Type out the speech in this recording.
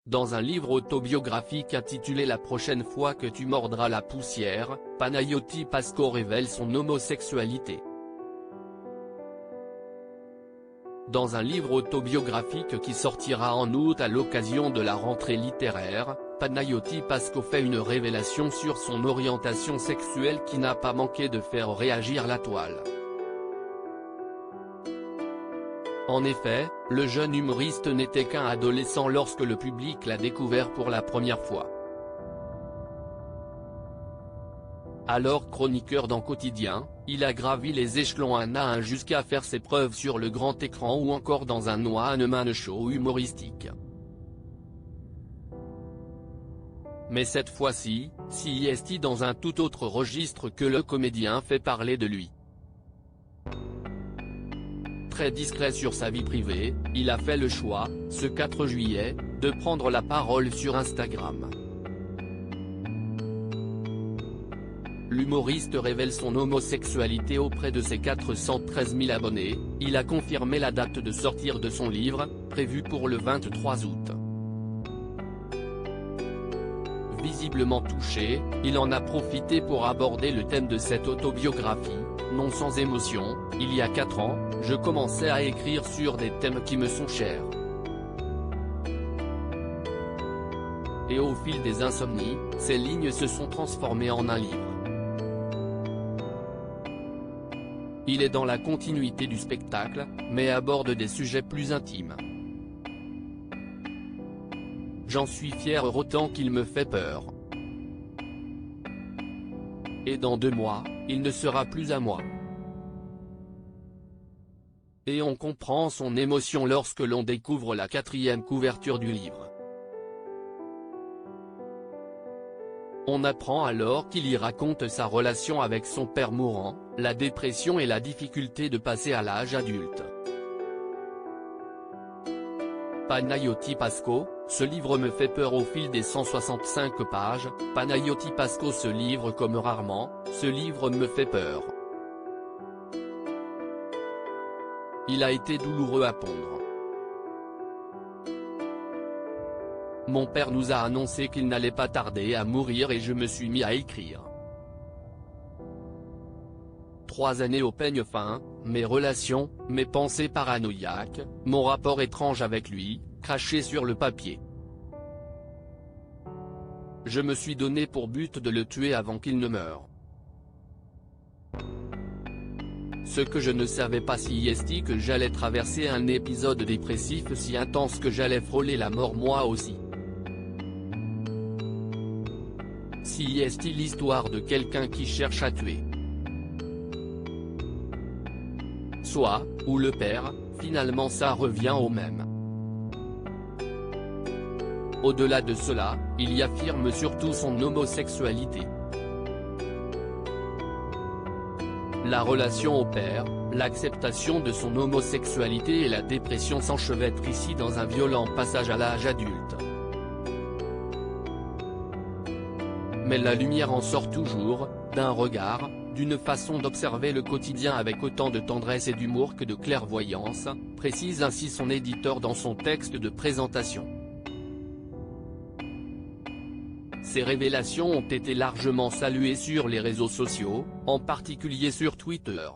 Dans un livre autobiographique intitulé La prochaine fois que tu mordras la poussière, Panayoti Pasco révèle son homosexualité. Dans un livre autobiographique qui sortira en août à l'occasion de la rentrée littéraire, Panayoti Pasco fait une révélation sur son orientation sexuelle qui n'a pas manqué de faire réagir la toile. En effet, le jeune humoriste n'était qu'un adolescent lorsque le public l'a découvert pour la première fois. Alors chroniqueur dans Quotidien, il a gravi les échelons un à un jusqu'à faire ses preuves sur le grand écran ou encore dans un one-man show humoristique. Mais cette fois-ci, CIST dans un tout autre registre que le comédien fait parler de lui. Très discret sur sa vie privée, il a fait le choix, ce 4 juillet, de prendre la parole sur Instagram. L'humoriste révèle son homosexualité auprès de ses 413 000 abonnés, il a confirmé la date de sortie de son livre, prévue pour le 23 août. Visiblement touché, il en a profité pour aborder le thème de cette autobiographie, non sans émotion. Il y a 4 ans, je commençais à écrire sur des thèmes qui me sont chers. Et au fil des insomnies, ces lignes se sont transformées en un livre. Il est dans la continuité du spectacle, mais aborde des sujets plus intimes. J'en suis fier autant qu'il me fait peur. Et dans 2 mois, il ne sera plus à moi. Et on comprend son émotion lorsque l'on découvre la 4e couverture du livre. On apprend alors qu'il y raconte sa relation avec son père mourant, la dépression et la difficulté de passer à l'âge adulte. Panayoti Pasco, ce livre me fait peur. Au fil des 165 pages, Panayoti Pasco se livre comme rarement, ce livre me fait peur. Il a été douloureux à pondre. Mon père nous a annoncé qu'il n'allait pas tarder à mourir et je me suis mis à écrire. 3 années au peigne fin, mes relations, mes pensées paranoïaques, mon rapport étrange avec lui, craché sur le papier. Je me suis donné pour but de le tuer avant qu'il ne meure. Ce que je ne savais pas CIST que j'allais traverser un épisode dépressif si intense que j'allais frôler la mort moi aussi. CIST l'histoire de quelqu'un qui cherche à tuer. Soit, ou le père, finalement ça revient au même. Au-delà de cela, il y affirme surtout son homosexualité. La relation au père, l'acceptation de son homosexualité et la dépression s'enchevêtrent ici dans un violent passage à l'âge adulte. Mais la lumière en sort toujours, d'un regard, d'une façon d'observer le quotidien avec autant de tendresse et d'humour que de clairvoyance, précise ainsi son éditeur dans son texte de présentation. Ces révélations ont été largement saluées sur les réseaux sociaux, en particulier sur Twitter.